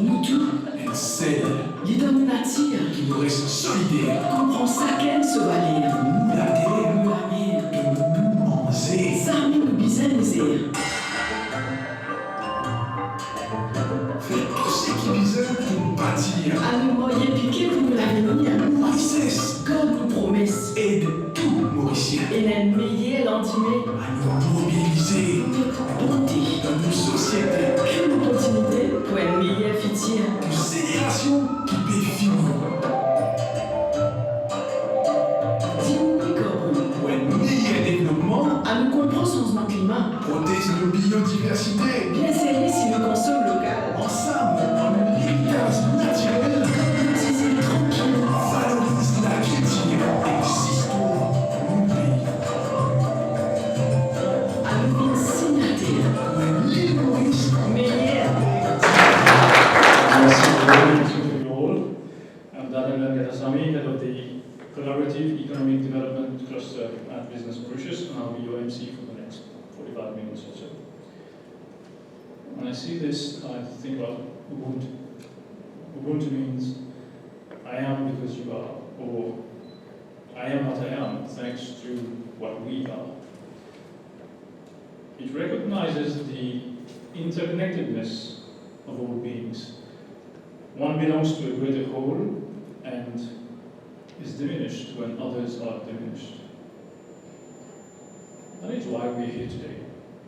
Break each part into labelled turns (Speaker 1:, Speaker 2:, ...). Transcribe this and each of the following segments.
Speaker 1: Nous tous,
Speaker 2: and celle
Speaker 1: guidons une nature,
Speaker 2: qui nous reste solidaire,
Speaker 1: comprend chacun se valer,
Speaker 2: nous la terre,
Speaker 1: nous la mer,
Speaker 2: de nous manger.
Speaker 1: Sami nous bisons nous airs.
Speaker 2: Faites tout ce qui vise pour bâtir.
Speaker 1: À nous moyens piqués pour l'avenir,
Speaker 2: Pas cesse,
Speaker 1: God nous promesse,
Speaker 2: aide tout Mauricien
Speaker 1: et l'ennemi l'entimé,
Speaker 2: à nous mobiliser
Speaker 1: notre bonté,
Speaker 2: dans nos sociétés,
Speaker 1: que nous continuité pour un meilleur futur.
Speaker 2: une génération qui peut finir
Speaker 1: Diminuer carbone,
Speaker 2: pour un meilleur développement,
Speaker 1: à nous comprendre changement climat,
Speaker 2: protéger nos biodiversités.
Speaker 1: bien serrer si nous consomme local,
Speaker 2: Ensemble, on l'héritage naturel
Speaker 1: utiliser tranquille,
Speaker 2: valorise la culture et l'histoire de mon pays.
Speaker 1: à nous vivre signataire,
Speaker 2: Pour l'île Maurice,
Speaker 1: meilleur.
Speaker 3: Merci to you all. I'm Daniel Gatasami, head of the Collaborative Economic Development Cluster at Business Mauritius, and I'll be your MC for the next 45 minutes or so. When I see this, I think about Ubuntu. Ubuntu means I am because you are, or I am what I am thanks to what we are. It recognizes the interconnectedness of all beings. One belongs to a greater whole and is diminished when others are diminished. That is why we're here today.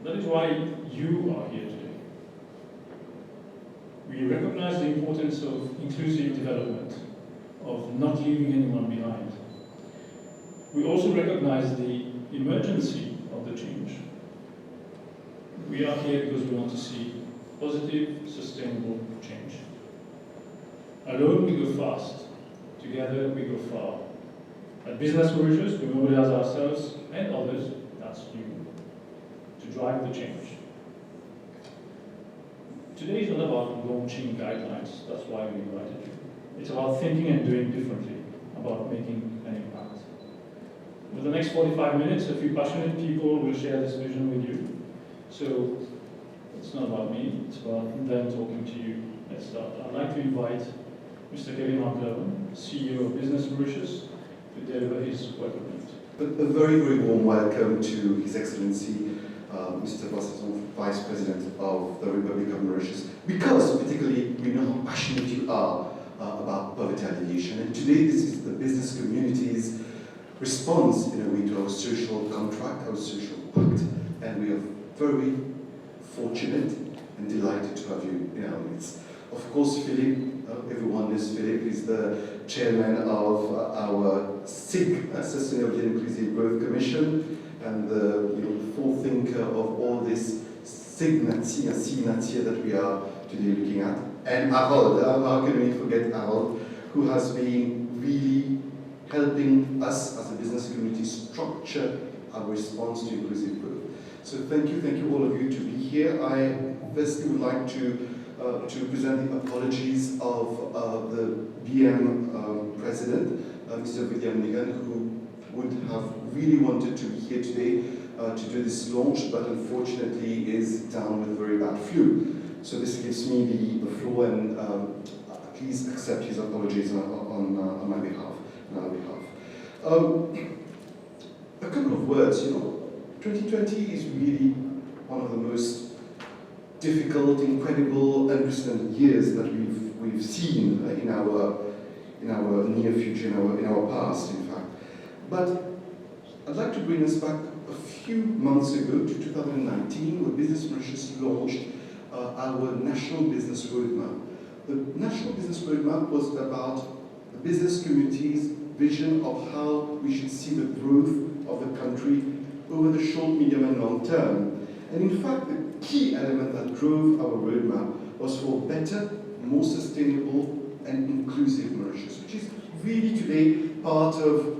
Speaker 3: That is why you are here today. We recognize the importance of inclusive development, of not leaving anyone behind. We also recognize the emergency of the change. We are here because we want to see positive, sustainable change. Alone we go fast, together we go far. At Business Mauritius, we mobilize ourselves and others, that's you, to drive the change. Today is not about launching guidelines, that's why we invited you. It's about thinking and doing differently, about making an impact. For the next 45 minutes, a few passionate people will share this vision with you. So it's not about me, it's about them talking to you. Let's start. I'd like to invite Mr. Kevin Markleven, CEO of Business Mauritius, to deliver his welcome note.
Speaker 4: A very, very warm welcome to His Excellency, Mr. Bossasson, Vice President of the Republic of Mauritius, because particularly we know how passionate you are about poverty alleviation. And today this is the business community's response in a way to our social contract, our social pact, and we are very fortunate and delighted to have you in our midst. Of course, Philippe, everyone knows Philippe is the chairman of our SIG, Sustainable and Inclusive Growth Commission, and the forethinker of all this signature that we are today looking at. And Harold, how can we forget Harold, who has been really helping us as a business community structure our response to inclusive growth. So thank you all of you to be here. I firstly would like to present the apologies of the BM President, Mr. William Nigan, who would have really wanted to be here today to do this launch, but unfortunately is down with a very bad flu. So this gives me the floor, and please accept his apologies on my behalf, on our behalf. A couple of words, 2020 is really one of the most difficult, incredible, unprecedented years that we've seen in our near future, in our past, in fact. But I'd like to bring us back a few months ago to 2019, where Business Mauritius launched our National Business Roadmap. The National Business Roadmap was about the business community's vision of how we should see the growth of the country over the short, medium, and long term. And in fact, the key element that drove our roadmap was for better, more sustainable, and inclusive Mauritius, which is really today part of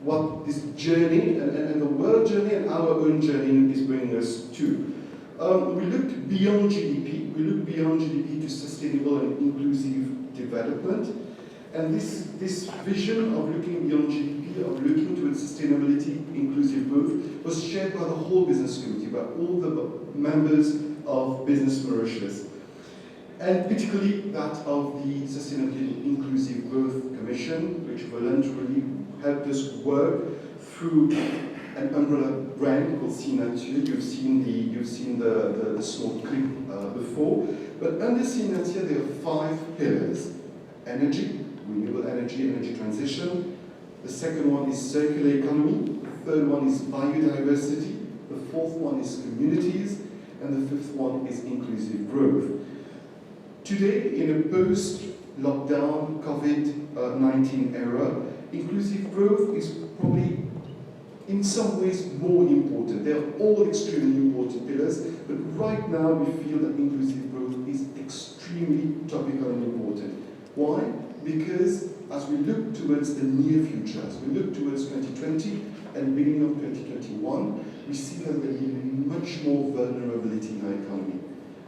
Speaker 4: what this journey and the world journey and our own journey is bringing us to. We looked beyond GDP. We looked beyond GDP to sustainable and inclusive development. And this vision of looking beyond GDP, of looking towards sustainability, inclusive growth, was shared by the whole business community, by all the members of Business Mauritius. and particularly that of the Sustainability Inclusive Growth Commission, which voluntarily helped us work through an umbrella brand called Signature. You've seen the small clip before, but under Signature there are 5 pillars: energy, renewable energy, energy transition. The second one is circular economy. The third one is biodiversity. The fourth one is communities, and the fifth one is inclusive growth. Today, in a post-lockdown COVID-19 era, inclusive growth is probably in some ways more important. They are all extremely important pillars, but right now we feel that inclusive growth is extremely topical and important. Why? Because as we look towards the near future, as we look towards 2020 and beginning of 2021, we see that there will be much more vulnerability in our economy.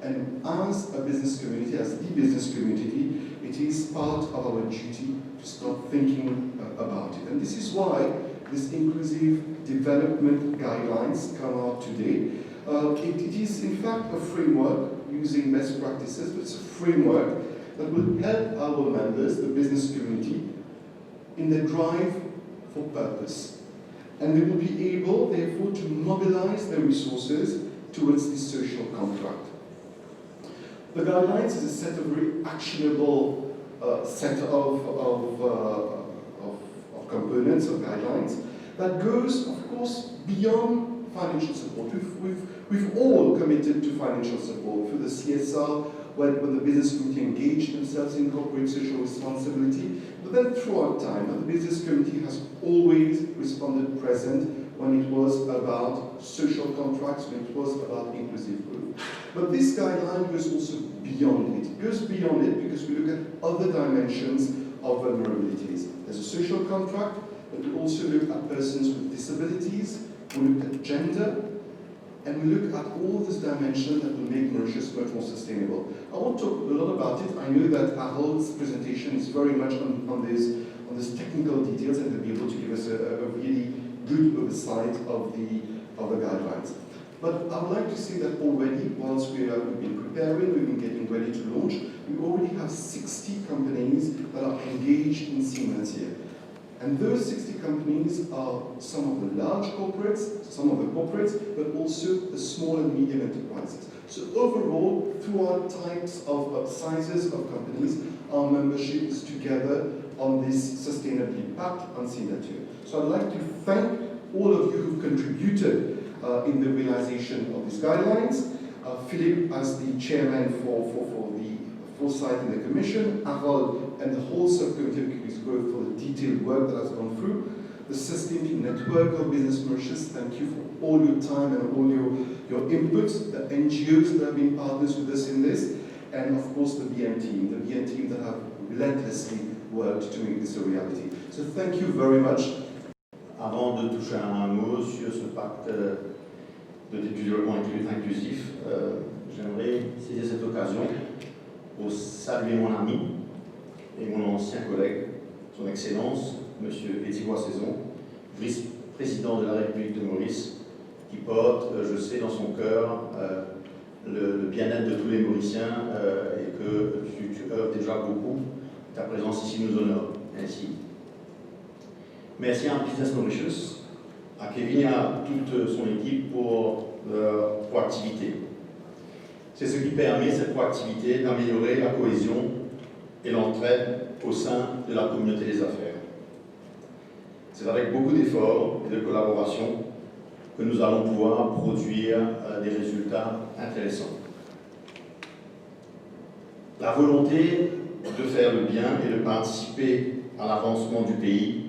Speaker 4: And as a business community, as the business community, it is part of our duty to start thinking about it. And this is why this inclusive development guidelines come out today. It is in fact a framework using best practices, but it's a framework that will help our members, the business community, in their drive for purpose. And they will be able, therefore, to mobilize their resources towards this social contract. The guidelines is a set of very actionable set of components, of guidelines, that goes, of course, beyond financial support. We've all committed to financial support through the CSR, when the business community engaged themselves in corporate social responsibility. But then throughout time, the business community has always responded present when it was about social contracts, when it was about inclusive growth. But this guideline goes also beyond it. It goes beyond it because we look at other dimensions of vulnerabilities. There's a social contract, but we also look at persons with disabilities, we look at gender, and we look at all these dimensions that will make Mauritius much more sustainable. I won't talk a lot about it. I know that Harold's presentation is very much on these technical details, and they'll be able to give us a really good oversight of the guidelines. But I would like to say that already, whilst we've been preparing, we've been getting ready to launch, we already have 60 companies that are engaged in Signature. And those 60 companies are some of the large corporates, but also the small and medium enterprises. So overall, through our types of sizes of companies, our membership is together on this sustainability pact on Signature. So I'd like to thank all of you who contributed in the realization of these guidelines. Philippe as the chairman for the foresight in the commission, Harold and the whole subcommittee of inclusive growth for the detailed work that has gone through, the Sustainability Network of Business Mauritius, thank you for all your time and all your inputs, the NGOs that have been partners with us in this, and of course the BN team that have relentlessly worked to make this a reality. So thank you very much.
Speaker 5: Avant de toucher un mot sur ce pacte du développement inclusif, j'aimerais saisir cette occasion pour saluer mon ami et mon ancien collègue, son Excellence, M. Étienne Saison, vice-président de la République de Maurice, qui porte, je sais, dans son cœur le bien-être de tous les Mauriciens et que tu œuvres déjà beaucoup. Ta présence ici nous honore. Merci. Merci à Business Mauritius, à Kevin et à toute son équipe pour leur proactivité. C'est ce qui permet, cette proactivité, d'améliorer la cohésion et l'entraide au sein de la communauté des affaires. C'est avec beaucoup d'efforts et de collaboration que nous allons pouvoir produire des résultats intéressants. La volonté de faire le bien et de participer à l'avancement du pays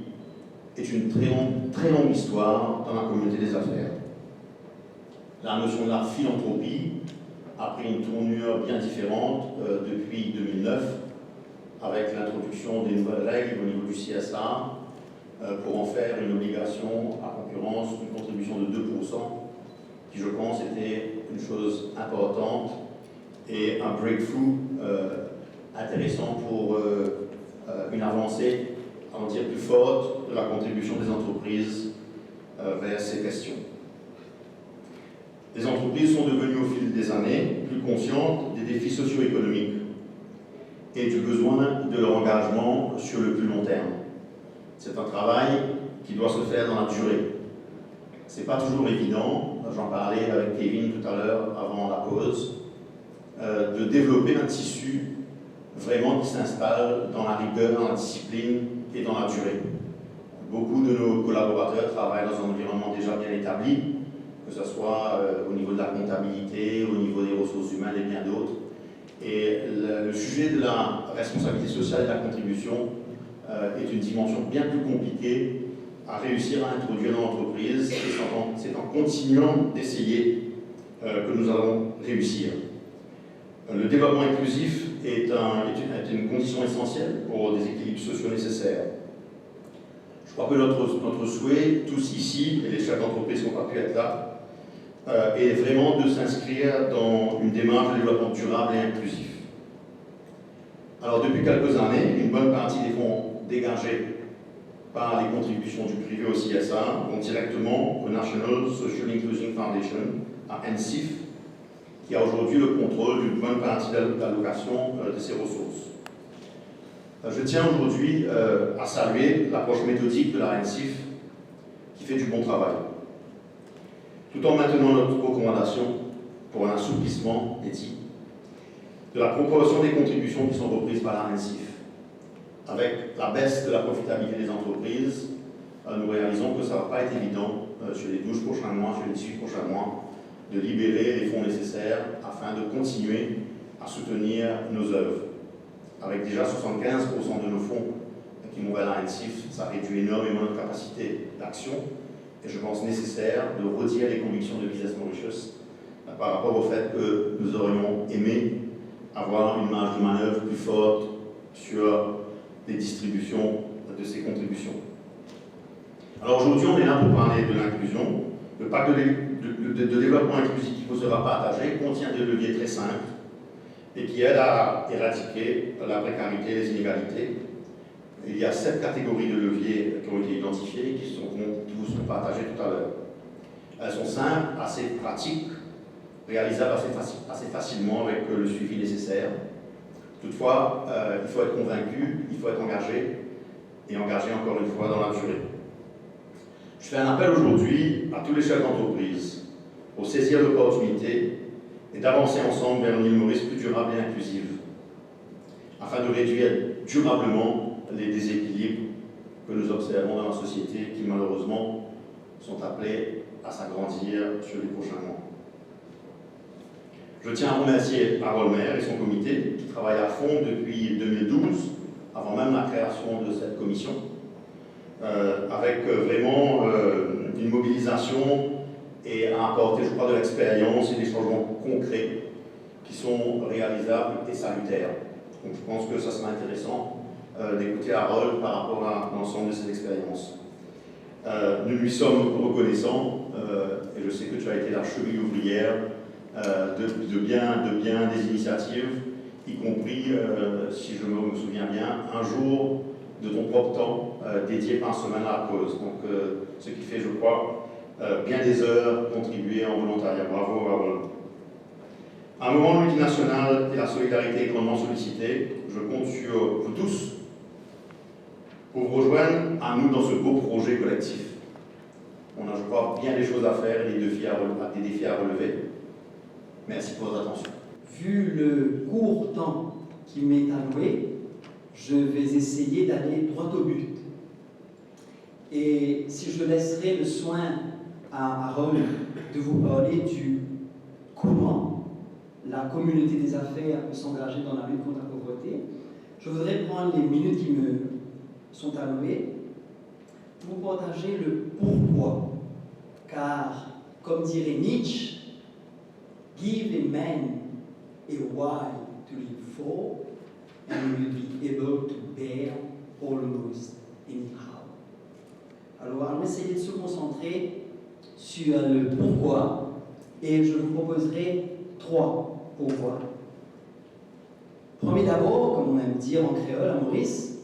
Speaker 5: est une très longue histoire dans la communauté des affaires. La notion de la philanthropie a pris une tournure bien différente depuis 2009, avec l'introduction des nouvelles règles au niveau du CSA pour en faire une obligation à concurrence d'une contribution de 2%, qui je pense était une chose importante et un breakthrough intéressant pour une avancée, à en dire plus forte, de la contribution des entreprises vers ces questions. Les entreprises sont devenues au fil des années plus conscientes des défis socio-économiques et du besoin de leur engagement sur le plus long terme. C'est un travail qui doit se faire dans la durée. Ce n'est pas toujours évident, j'en parlais avec Kevin tout à l'heure avant la pause, de développer un tissu vraiment qui s'installe dans la rigueur, dans la discipline et dans la durée. Beaucoup de nos collaborateurs travaillent dans un environnement déjà bien établi, que ce soit au niveau de la comptabilité, au niveau des ressources humaines et bien d'autres. Et le sujet de la responsabilité sociale et de la contribution est une dimension bien plus compliquée à réussir à introduire dans l'entreprise, et c'est en continuant d'essayer que nous allons réussir. Le développement inclusif est une condition essentielle pour des équilibres sociaux nécessaires. Je crois que notre souhait, tous ici, et les chefs d'entreprise qui n'ont pas pu être là, est vraiment de s'inscrire dans une démarche de développement durable et inclusif. Alors depuis quelques années, une bonne partie des fonds dégagés par les contributions du privé au CSA vont directement au National Social Inclusion Foundation, à NCIF, qui a aujourd'hui le contrôle d'une bonne partie de l'allocation de ces ressources. Je tiens aujourd'hui à saluer l'approche méthodique de la NCIF qui fait du bon travail, tout en maintenant notre recommandation pour un assouplissement éthique de la proportion des contributions qui sont reprises par la NCIF. Avec la baisse de la profitabilité des entreprises, nous réalisons que ça ne va pas être évident sur les 12 prochains mois, sur les 18 prochains mois, de libérer les fonds nécessaires afin de continuer à soutenir nos œuvres. Avec déjà 75% de nos fonds qui vont vers la NCIF, ça réduit énormément notre capacité d'action et je pense nécessaire de redire les convictions de Business Mauritius par rapport au fait que nous aurions aimé avoir une marge de manœuvre plus forte sur les distributions de ces contributions. Alors aujourd'hui, on est là pour parler de l'inclusion. Le pacte de développement inclusif qui vous sera partagé contient des leviers très simples et qui aident à éradiquer la précarité et les inégalités. Il y a 7 catégories de leviers qui ont été identifiées et qui vous seront partagées tout à l'heure. Elles sont simples, assez pratiques, réalisables assez facilement avec le suivi nécessaire. Toutefois, il faut être convaincu, il faut être engagé, et engagé encore une fois dans la durée. Je fais un appel aujourd'hui à tous les chefs d'entreprise pour saisir l'opportunité et d'avancer ensemble vers une île Maurice plus durable et inclusive, afin de réduire durablement les déséquilibres que nous observons dans la société qui malheureusement sont appelés à s'agrandir sur les prochains mois. Je tiens à remercier Harold Maire et son comité qui travaillent à fond depuis 2012, avant même la création de cette commission, avec vraiment une mobilisation et à apporter, je crois, de l'expérience et des changements concrets qui sont réalisables et salutaires. Donc je pense que ça sera intéressant d'écouter Harold par rapport à l'ensemble de ces expériences. Nous lui sommes reconnaissants, et je sais que tu as été la cheville ouvrière de bien des initiatives, y compris, si je me souviens bien, un jour de ton propre temps dédié par semaine à la cause. Donc, ce qui fait, je crois, bien des heures contribuées en volontariat. Bravo, Harold. À un moment où multinational et la solidarité est grandement sollicitée, je compte sur vous tous pour vous rejoindre à nous dans ce beau projet collectif. On a, je crois, bien des choses à faire et des défis à relever. Merci pour votre attention.
Speaker 6: Vu le court temps qui m'est alloué, je vais essayer d'aller droit au but. Et si je laisserai le soin à Harold de vous parler du comment la communauté des affaires peut s'engager dans la lutte contre la pauvreté, je voudrais prendre les minutes qui me sont allouées pour partager le pourquoi. Car, comme dirait Nietzsche, give a man a while to live for, and he will be able to bear almost anyhow. Alors, allons essayer de se concentrer sur le pourquoi, et je vous proposerai 3 pourquoi. Premier d'abord, comme on aime dire en créole à Maurice,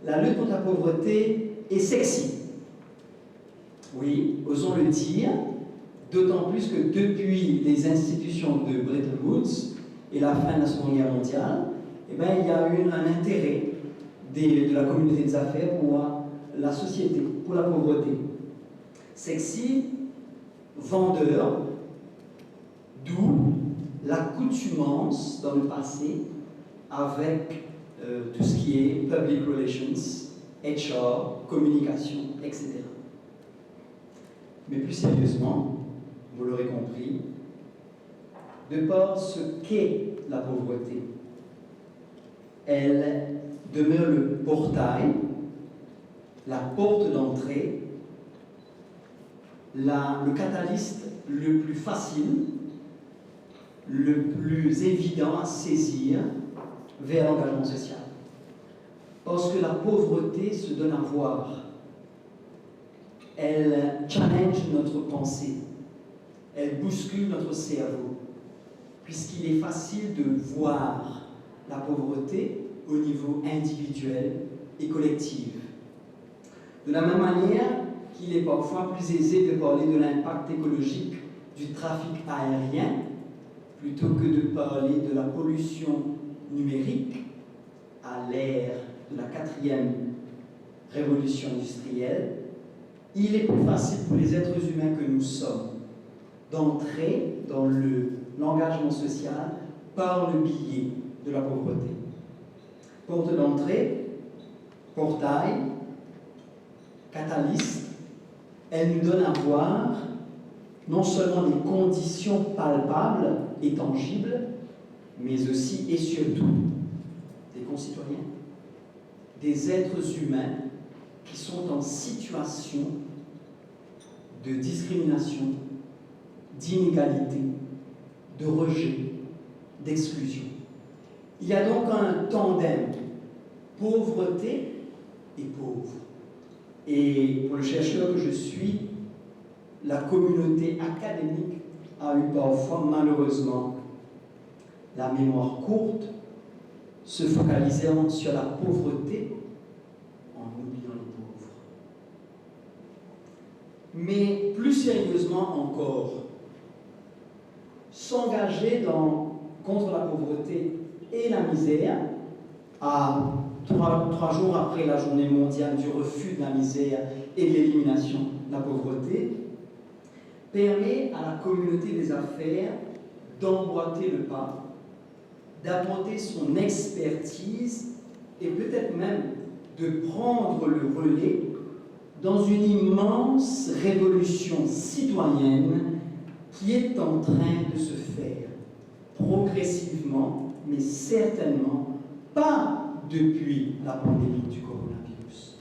Speaker 6: la lutte contre la pauvreté est sexy. Oui, osons le dire, d'autant plus que depuis les institutions de Bretton Woods et la fin de la Seconde Guerre mondiale, eh bien, il y a eu un intérêt de la communauté des affaires pour la société, pour la pauvreté. C'est que si vendeur, d'où l'accoutumance dans le passé avec tout ce qui est public relations, HR, communication, etc. Mais plus sérieusement, vous l'aurez compris, de par ce qu'est la pauvreté, elle demeure le portail, la porte d'entrée, le catalyste le plus facile, le plus évident à saisir vers l'engagement social. Parce que la pauvreté se donne à voir. Elle challenge notre pensée. Elle bouscule notre cerveau. Puisqu'il est facile de voir la pauvreté au niveau individuel et collectif. De la même manière qu'il est parfois plus aisé de parler de l'impact écologique du trafic aérien plutôt que de parler de la pollution numérique à l'ère de la 4e révolution industrielle, il est plus facile pour les êtres humains que nous sommes d'entrer dans l'engagement social par le biais de la pauvreté. Porte d'entrée, portail, catalyste, elle nous donne à voir non seulement des conditions palpables et tangibles, mais aussi et surtout des concitoyens, des êtres humains qui sont en situation de discrimination, d'inégalité, de rejet, d'exclusion. Il y a donc un tandem pauvreté et pauvre. Et pour le chercheur que je suis, la communauté académique a eu parfois, malheureusement, la mémoire courte, se focalisant sur la pauvreté en oubliant les pauvres. Mais plus sérieusement encore, s'engager contre la pauvreté et la misère, à 3 jours après la journée mondiale du refus de la misère et de l'élimination de la pauvreté, permet à la communauté des affaires d'emboîter le pas, d'apporter son expertise et peut-être même de prendre le relais dans une immense révolution citoyenne qui est en train de se faire progressivement, mais certainement pas depuis la pandémie du coronavirus.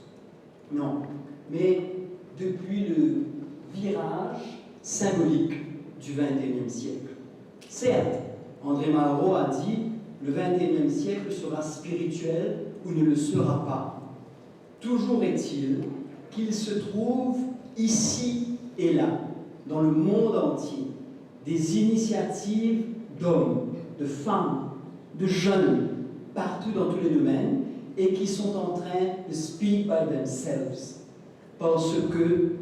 Speaker 6: Non, mais depuis le virage symbolique du XXIe siècle. Certes, André Malraux a dit « Le XXIe siècle sera spirituel ou ne le sera pas ». Toujours est-il qu'il se trouve ici et là, dans le monde entier, des initiatives d'hommes, de femmes, de jeunes, partout dans tous les domaines, et qui sont en train de speak by themselves. Parce que,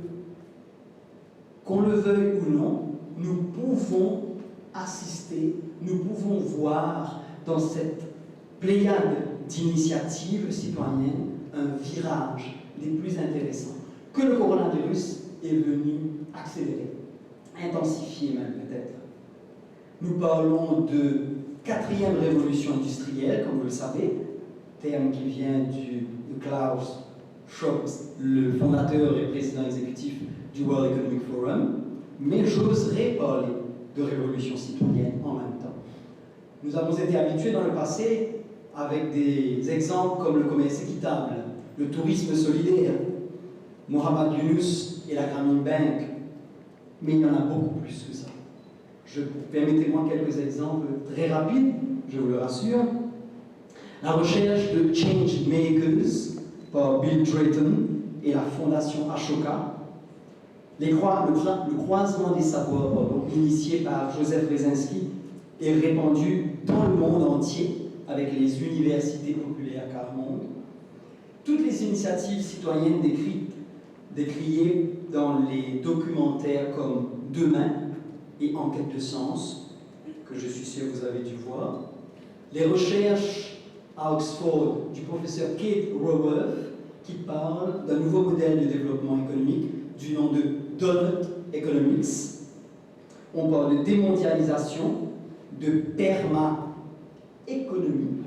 Speaker 6: qu'on le veuille ou non, nous pouvons assister, nous pouvons voir dans cette pléiade d'initiatives citoyennes un virage des plus intéressants que le coronavirus est venu accélérer, intensifier même peut-être. Nous parlons de 4e révolution industrielle, comme vous le savez, terme qui vient de Klaus Schwab, le fondateur et président exécutif du World Economic Forum, mais j'oserais parler de révolution citoyenne en même temps. Nous avons été habitués dans le passé avec des exemples comme le commerce équitable, le tourisme solidaire, Mohamed Yunus et la Grameen Bank, mais il y en a beaucoup plus que ça. Permettez-moi quelques exemples très rapides, je vous le rassure. La recherche de Change Makers par Bill Drayton et la Fondation Ashoka, le croisement des savoirs initié par Joseph Rezinski est répandu dans le monde entier avec les universités populaires Carmonde. Toutes les initiatives citoyennes décriées dans les documentaires comme Demain et Enquête de sens, que je suis sûr que vous avez dû voir. Les recherches à Oxford du professeur Kate Raworth qui parle d'un nouveau modèle de développement économique du nom de Donut Economics. On parle de démondialisation, de perma-économie.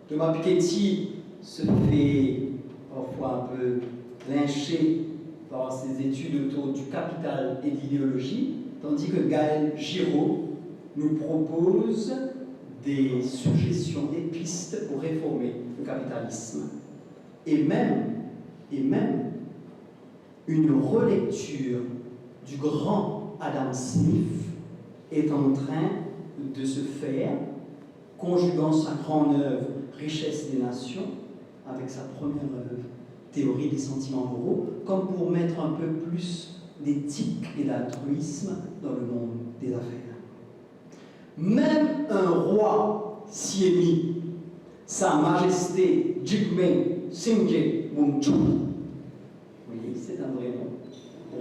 Speaker 6: Thomas Piketty se fait parfois un peu lyncher par ses études autour du capital et de l'idéologie, tandis que Gaël Giraud nous propose des suggestions, des pistes pour réformer le capitalisme. Et même une relecture du grand Adam Smith est en train de se faire, conjuguant sa grande œuvre Richesse des Nations avec sa première œuvre Théorie des sentiments moraux, comme pour mettre un peu plus d'éthique et d'altruisme dans le monde des affaires. Même un roi s'y est mis, Sa Majesté Jigme Singye Wangchuck, oui, c'est un vrai nom,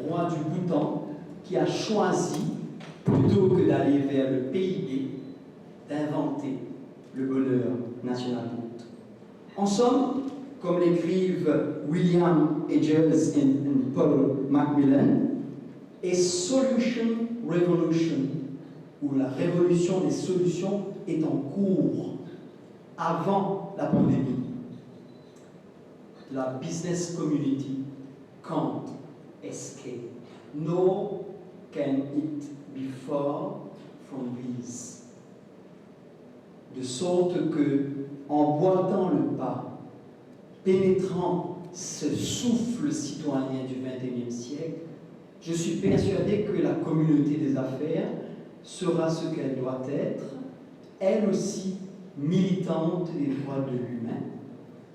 Speaker 6: roi du Bhoutan, qui a choisi, plutôt que d'aller vers le PIB, d'inventer le bonheur national brut. En somme, comme l'écrivent William Edgers et Paul Macmillan, a solution revolution, où la révolution des solutions est en cours avant la pandémie. La business community can't escape, nor can it be far from these. De sorte que, en boitant le pas, pénétrant ce souffle citoyen du XXIe siècle, je suis persuadé que la communauté des affaires sera ce qu'elle doit être, elle aussi militante des droits de l'humain,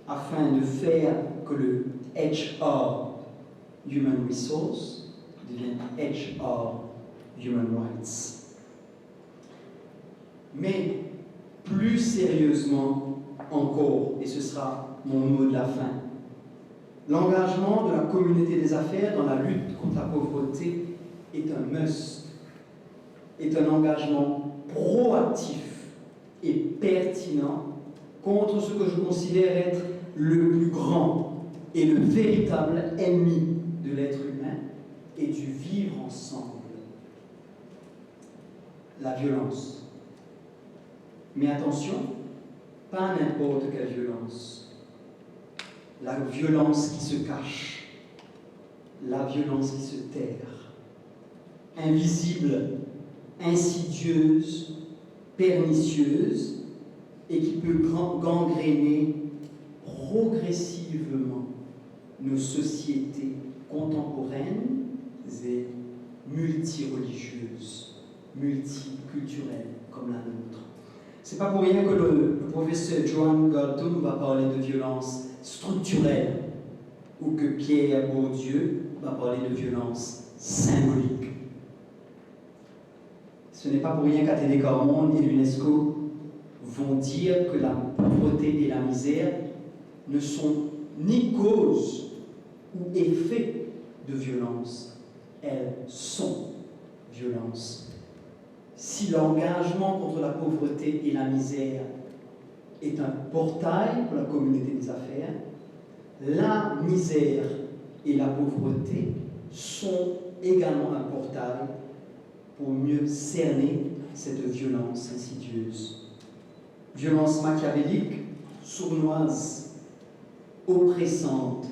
Speaker 6: afin de faire que le HR, Human Resource, devienne HR, Human Rights. Mais plus sérieusement encore, et ce sera mon mot de la fin, l'engagement de la communauté des affaires dans la lutte contre la pauvreté est un must, est un engagement proactif et pertinent contre ce que je considère être le plus grand et le véritable ennemi de l'être humain et du vivre ensemble, la violence. Mais attention, pas n'importe quelle violence. La violence qui se cache, la violence qui se terre, invisible, insidieuse, pernicieuse, et qui peut gangréner progressivement nos sociétés contemporaines et multireligieuses, multiculturelles comme la nôtre. C'est pas pour rien que le professeur Joan Galtung va parler de violence structurelle, ou que Pierre Bourdieu va parler de violence symbolique. Ce n'est pas pour rien qu'ATD Quart Monde et l'UNESCO vont dire que la pauvreté et la misère ne sont ni cause ou effet de violence, elles sont violence. Si l'engagement contre la pauvreté et la misère est un portail pour la communauté des affaires, la misère et la pauvreté sont également un portail pour mieux cerner cette violence insidieuse. Violence machiavélique, sournoise, oppressante,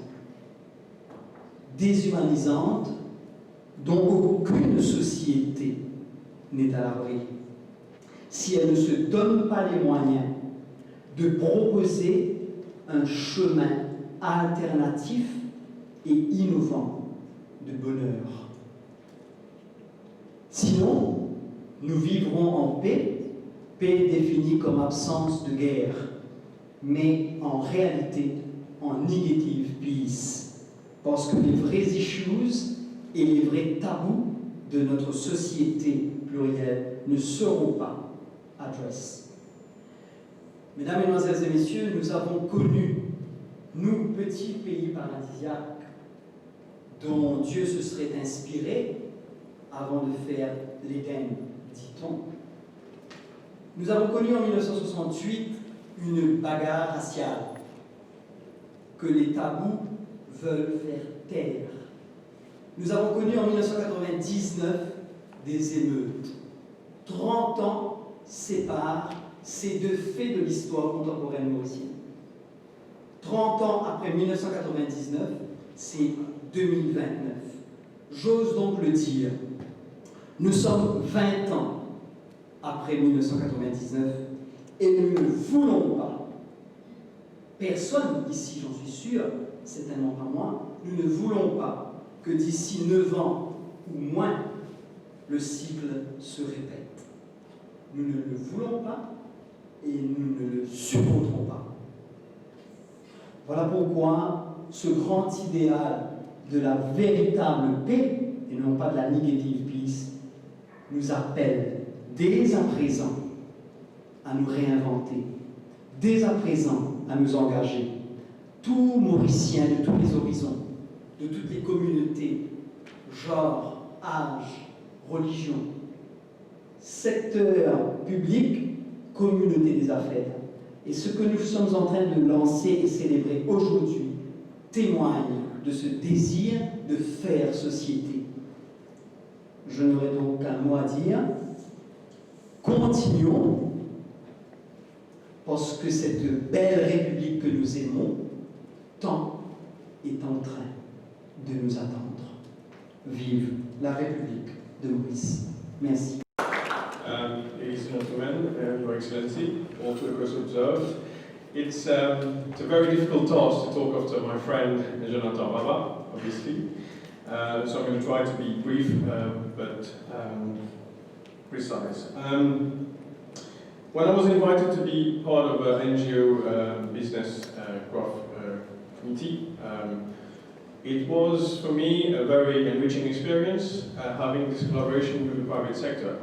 Speaker 6: déshumanisante, dont aucune société n'est à l'abri, si elle ne se donne pas les moyens de proposer un chemin alternatif et innovant de bonheur. Sinon, nous vivrons en paix, paix définie comme absence de guerre, mais en réalité en negative peace, parce que les vrais issues et les vrais tabous de notre société plurielle ne seront pas adressés. Mesdames, Mesdemoiselles et Messieurs, nous avons connu, nous, petits pays paradisiaques, dont Dieu se serait inspiré avant de faire l'Éden, dit-on. Nous avons connu en 1968 une bagarre raciale que les tabous veulent faire taire. Nous avons connu en 1999 des émeutes. 30 ans séparent ces deux faits de l'histoire contemporaine mauricienne. 30 ans après 1999, c'est 2029. J'ose donc le dire, nous sommes 20 ans après 1999 et nous ne voulons pas, personne ici j'en suis sûr, certainement pas moi, nous ne voulons pas que d'ici 9 ans ou moins, le cycle se répète. Nous ne le voulons pas et nous ne le supporterons pas. Voilà pourquoi ce grand idéal de la véritable paix, et non pas de la negative peace, nous appelle dès à présent à nous réinventer, dès à présent à nous engager. Tout Mauricien de tous les horizons, de toutes les communautés, genre, âge, religion, secteur public, communauté des affaires. Et ce que nous sommes en train de lancer et célébrer aujourd'hui témoigne de ce désir de faire société. Je n'aurai donc qu'un mot à dire. Continuons, parce que cette belle République que nous aimons, tant est en train de nous attendre. Vive la République de Maurice. Merci.
Speaker 7: Ladies and gentlemen, Your Excellency, all to the course observed. It's a very difficult task to talk after my friend Jonathan Baba, obviously. So I'm going to try to be brief but precise. When I was invited to be part of an NGO business growth committee, it was for me a very enriching experience having this collaboration with the private sector.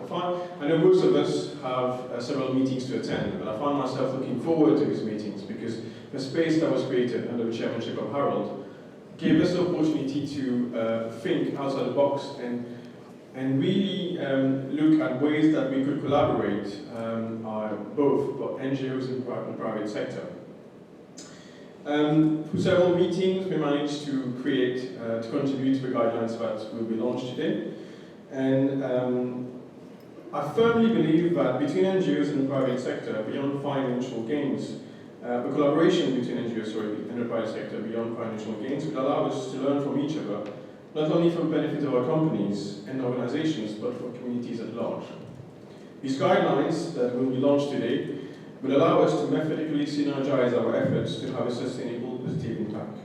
Speaker 7: I know most of us have several meetings to attend, but I found myself looking forward to these meetings because the space that was created under the chairmanship of Harold gave us the opportunity to think outside the box and really look at ways that we could collaborate both NGOs and the private sector. Through several meetings, we managed to create, to contribute to the guidelines that will be launched today. And I firmly believe that between NGOs and the private sector, beyond financial gains, the collaboration between NGOs and the private sector beyond financial gains will allow us to learn from each other, not only for the benefit of our companies and organizations, but for communities at large. These guidelines that will be launched today will allow us to methodically synergize our efforts to have a sustainable positive impact.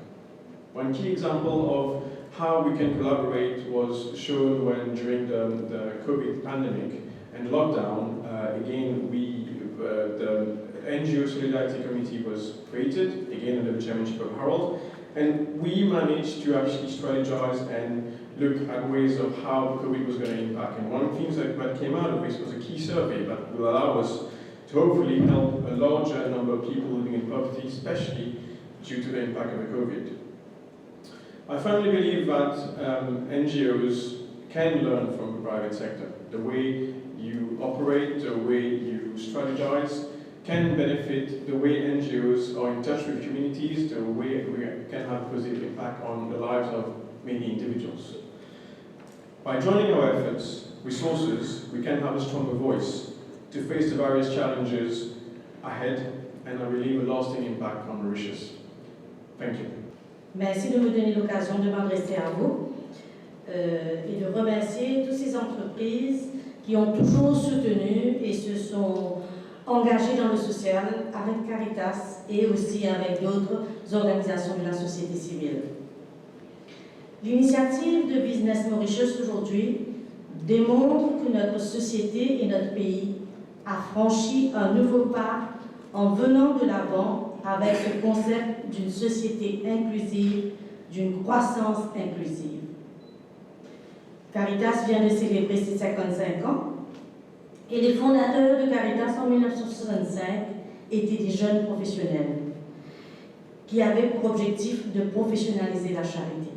Speaker 7: One key example of how we can collaborate was shown when during the COVID pandemic and lockdown, again, the NGO Solidarity Committee was created, again under the chairmanship of Harold, and we managed to actually strategize and look at ways of how COVID was going to impact. And one of the things that came out of this was a key survey that will allow us to hopefully help a larger number of people living in poverty, especially due to the impact of the COVID. I firmly believe that NGOs can learn from the private sector. The way you operate, the way you strategize, can benefit the way NGOs are in touch with communities, the way we can have a positive impact on the lives of many individuals. By joining our efforts, resources, we can have a stronger voice to face the various challenges ahead and leave a lasting impact on Mauritius. Thank you.
Speaker 8: Merci de me donner l'occasion de m'adresser à vous et de remercier toutes ces entreprises qui ont toujours soutenu et se sont engagées dans le social avec Caritas et aussi avec d'autres organisations de la société civile. L'initiative de Business Mauritius aujourd'hui démontre que notre société et notre pays a franchi un nouveau pas en venant de l'avant avec le concept d'une société inclusive, d'une croissance inclusive. Caritas vient de célébrer ses 55 ans et les fondateurs de Caritas en 1965 étaient des jeunes professionnels qui avaient pour objectif de professionnaliser la charité.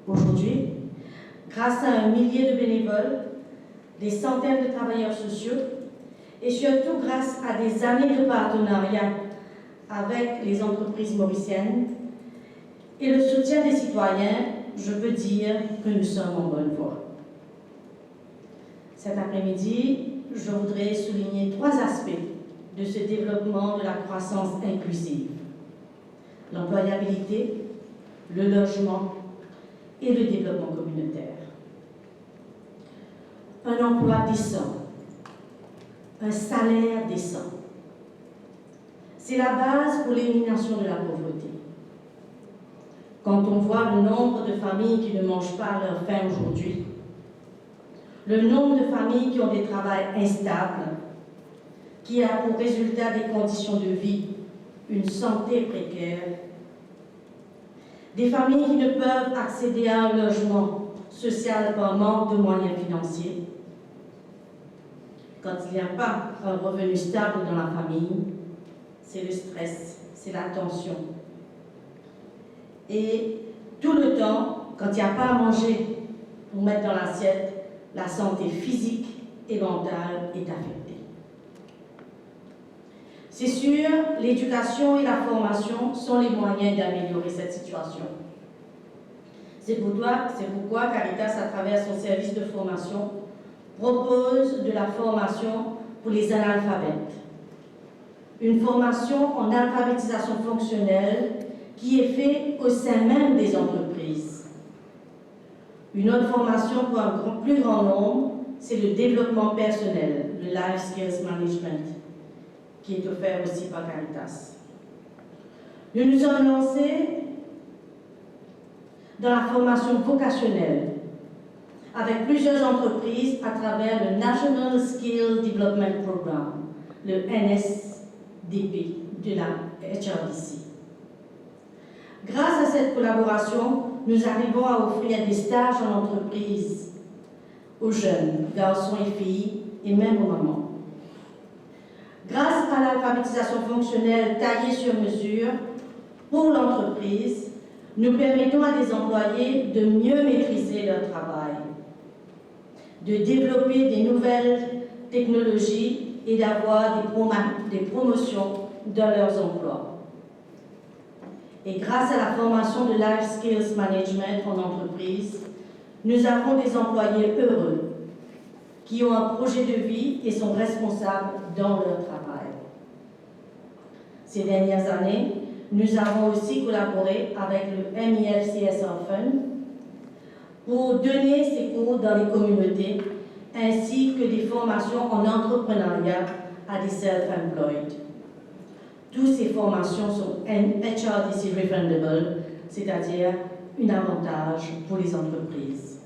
Speaker 8: Aujourd'hui, grâce à un millier de bénévoles, des centaines de travailleurs sociaux et surtout grâce à des années de partenariat avec les entreprises mauriciennes et le soutien des citoyens, je peux dire que nous sommes en bonne voie. Cet après-midi, je voudrais souligner 3 aspects de ce développement de la croissance inclusive: l'employabilité, le logement et le développement communautaire. Un emploi décent, un salaire décent. C'est la base pour l'élimination de la pauvreté. Quand on voit le nombre de familles qui ne mangent pas leur faim aujourd'hui, le nombre de familles qui ont des travails instables, qui a pour résultat des conditions de vie, une santé précaire, des familles qui ne peuvent accéder à un logement social par manque de moyens financiers, quand il n'y a pas un revenu stable dans la famille, c'est le stress, c'est la tension. Et tout le temps, quand il n'y a pas à manger pour mettre dans l'assiette, la santé physique et mentale est affectée. C'est sûr, l'éducation et la formation sont les moyens d'améliorer cette situation. C'est pourquoi Caritas, à travers son service de formation, propose de la formation pour les analphabètes. Une formation en alphabétisation fonctionnelle qui est faite au sein même des entreprises. Une autre formation pour un plus grand nombre, c'est le développement personnel, le Life Skills Management, qui est offert aussi par Caritas. Nous nous sommes lancés dans la formation vocationnelle avec plusieurs entreprises à travers le National Skill Development Program, le NSDP de la HRDC. Grâce à cette collaboration, nous arrivons à offrir des stages en entreprise aux jeunes, garçons et filles, et même aux mamans. Grâce à l'alphabétisation fonctionnelle taillée sur mesure pour l'entreprise, nous permettons à des employés de mieux maîtriser leur travail, de développer des nouvelles technologies et d'avoir des promotions dans leurs emplois. Et grâce à la formation de Life Skills Management en entreprise, nous avons des employés heureux qui ont un projet de vie et sont responsables dans leur travail. Ces dernières années, nous avons aussi collaboré avec le MIF CSR Fund pour donner ces cours dans les communautés ainsi que des formations en entrepreneuriat à des self-employed. Toutes ces formations sont HRDC refundable, c'est-à-dire un avantage pour les entreprises.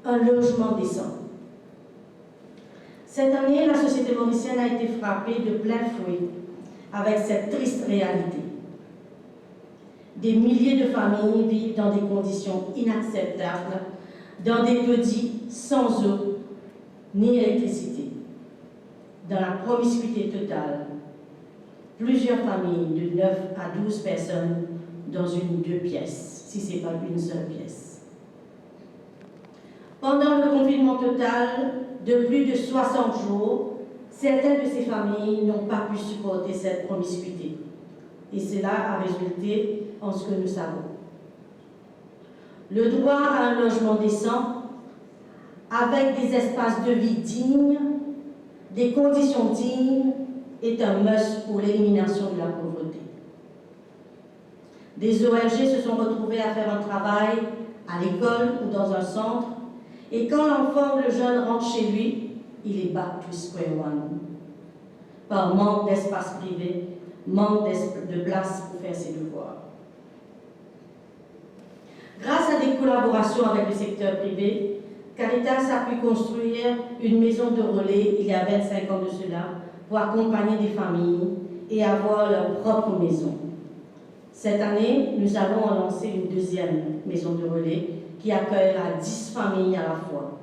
Speaker 8: Un logement décent. Cette année, la société mauricienne a été frappée de plein fouet avec cette triste réalité. Des milliers de familles vivent dans des conditions inacceptables, dans des taudis sans eau ni électricité, dans la promiscuité totale. Plusieurs familles de 9 à 12 personnes dans une ou 2 pièces, si ce n'est pas une seule pièce. Pendant le confinement total de plus de 60 jours, certaines de ces familles n'ont pas pu supporter cette promiscuité. Et cela a résulté en ce que nous savons. Le droit à un logement décent, avec des espaces de vie dignes, des conditions dignes, est un must pour l'élimination de la pauvreté. Des ONG se sont retrouvées à faire un travail à l'école ou dans un centre, et quand l'enfant ou le jeune rentre chez lui, il est back to square one. Par manque d'espace privé, manque de place pour faire ses devoirs. Grâce à des collaborations avec le secteur privé, Caritas a pu construire une maison de relais il y a 25 ans de cela pour accompagner des familles et avoir leur propre maison. Cette année, nous allons en lancer une deuxième maison de relais qui accueillera 10 familles à la fois.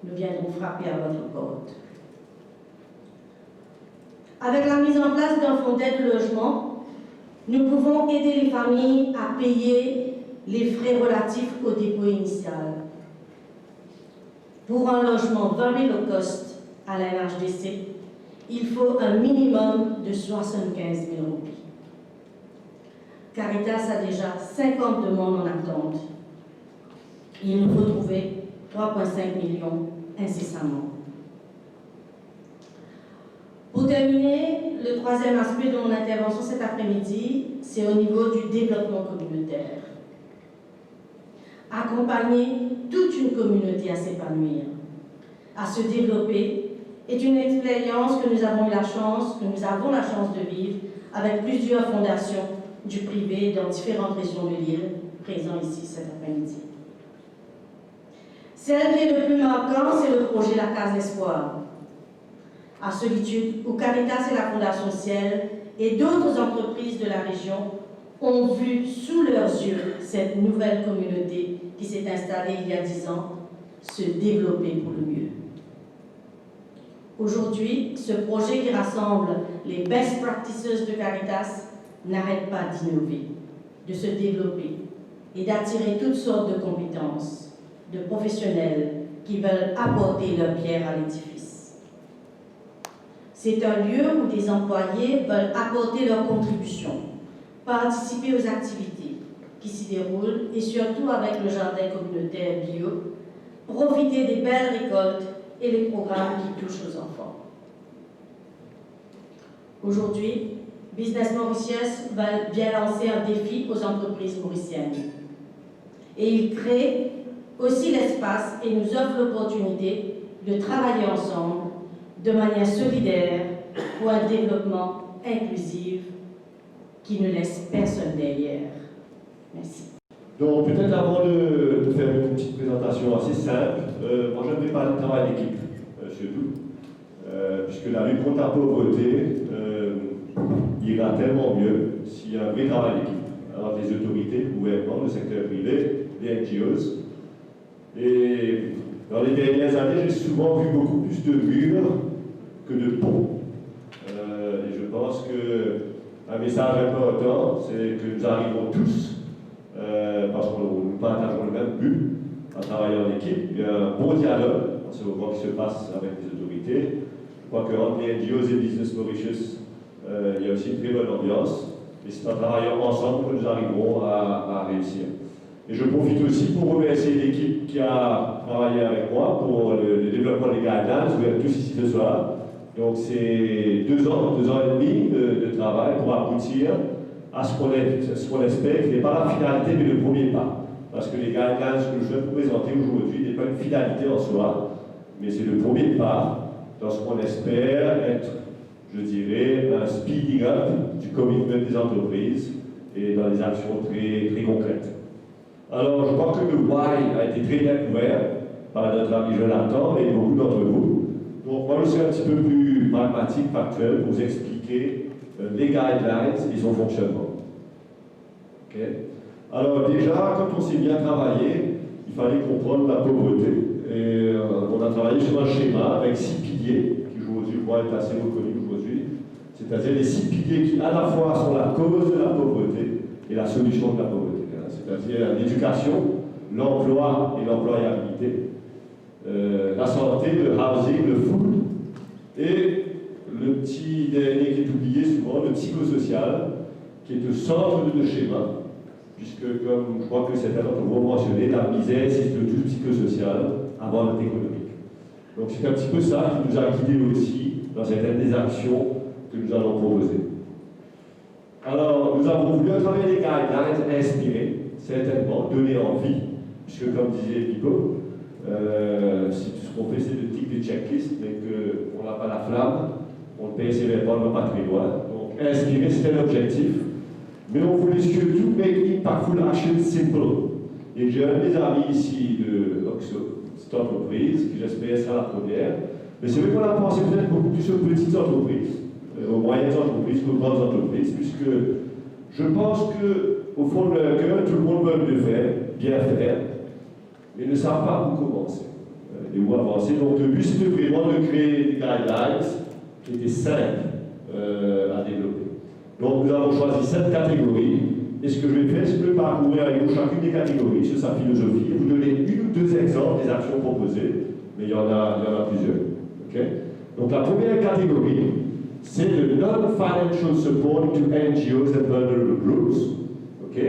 Speaker 8: Nous viendrons frapper à votre porte. Avec la mise en place d'un fonds d'aide au logement, nous pouvons aider les familles à payer les frais relatifs au dépôt initial. Pour un logement very low cost à la NHDC, il faut un minimum de 75 000 roupies. Caritas a déjà 50 demandes en attente. Il nous faut trouver 3,5 millions incessamment. Pour terminer, le troisième aspect de mon intervention cet après-midi, c'est au niveau du développement communautaire. Accompagner toute une communauté à s'épanouir, à se développer, est une expérience que nous avons la chance de vivre avec plusieurs fondations du privé dans différentes régions de l'île, présentes ici cet après-midi. Celle qui est le plus marquant, c'est le projet La Case d'Espoir, à Solitude, où Caritas et la Fondation Ciel et d'autres entreprises de la région ont vu sous leurs yeux cette nouvelle communauté qui s'est installée il y a 10 ans se développer pour le mieux. Aujourd'hui, ce projet qui rassemble les best practices de Caritas n'arrête pas d'innover, de se développer et d'attirer toutes sortes de compétences, de professionnels qui veulent apporter leur pierre à l'édifice. C'est un lieu où des employés veulent apporter leur contribution, participer aux activités qui s'y déroulent et surtout avec le jardin communautaire bio, profiter des belles récoltes et les programmes qui touchent aux enfants. Aujourd'hui, Business Mauritius vient lancer un défi aux entreprises mauriciennes. Et il crée aussi l'espace et nous offre l'opportunité de travailler ensemble de manière solidaire pour un développement inclusif qui ne laisse personne derrière. Merci.
Speaker 9: Donc peut-être avant de faire une petite présentation assez simple, moi j'aimerais parler de travail d'équipe, surtout, puisque la lutte contre la pauvreté ira tellement mieux s'il y a un vrai travail d'équipe entre les autorités, le gouvernement, le secteur privé, les NGOs. Et dans les dernières années, j'ai souvent vu beaucoup plus de murs que de ponts. Et je pense qu'un message important, c'est que nous arrivons tous, parce que nous partageons le même but, à travailler en équipe. Il y a un bon dialogue, c'est au moment qui se passe avec les autorités. Je crois qu'entre les NGOs et Business Mauritius, il y a aussi une très bonne ambiance. Et c'est en travaillant ensemble que nous arriverons à réussir. Et je profite aussi pour remercier l'équipe qui a travaillé avec moi pour le développement des guidelines. Vous êtes tous ici ce soir. Donc c'est 2 ans et demi de travail pour aboutir à ce qu'on espère, qui n'est pas la finalité mais le premier pas. Parce que les guidelines que je vais vous présenter aujourd'hui n'est pas une finalité en soi, mais c'est le premier pas dans ce qu'on espère être, je dirais, un speeding up du commitment des entreprises et dans des actions très, très concrètes. Alors, je crois que le why a été très bien couvert par notre ami Jonathan et beaucoup d'entre vous. Donc, moi, je serai un petit peu plus pragmatique, factuel, pour vous expliquer les guidelines et son fonctionnement. Okay. Alors, déjà, quand on s'est bien travaillé, il fallait comprendre la pauvreté. Et on a travaillé sur un schéma avec 6 piliers, qui aujourd'hui, moi, est assez reconnu aujourd'hui. C'est-à-dire les 6 piliers qui, à la fois, sont la cause de la pauvreté et la solution de la pauvreté. C'est-à-dire l'éducation, l'emploi et l'employabilité, la santé, le housing, le food, et le petit dernier qui est oublié souvent, le psychosocial, qui est au centre de nos schémas, puisque, comme je crois que certains d'entre vous ont mentionné, la misère, c'est le tout psychosocial avant notre économique. Donc c'est un petit peu ça qui nous a guidés aussi dans certaines des actions que nous allons proposer. Alors, nous avons voulu, à travers les guidelines, inspirer, certainement, donner envie, puisque comme disait Pipo, si tout ce qu'on fait c'est de type de checklist, mais qu'on n'a pas la flamme, on ne persévère pas, on ne va pas très loin. Donc inspirer, c'était l'objectif. Mais on voulait surtout make impactful action simple. Et j'ai un des amis ici de cette entreprise, qui j'espère sera la première. Mais c'est vrai qu'on a pensé peut-être beaucoup plus aux petites entreprises, aux moyennes entreprises qu'aux grandes entreprises, puisque je pense qu'au fond de leur cœur, tout le monde veut le faire, bien faire, mais ne savent pas où commencer et où avancer. Donc le but, c'était vraiment de créer des guidelines qui étaient simples à développer. Donc nous avons choisi 7 catégories, et ce que je vais faire, c'est de parcourir avec vous chacune des catégories sur sa philosophie, et vous donner 1 ou 2 exemples des actions proposées, mais il y en a plusieurs. Okay? Donc la première catégorie, c'est le non-financial support to NGOs and vulnerable groups. OK?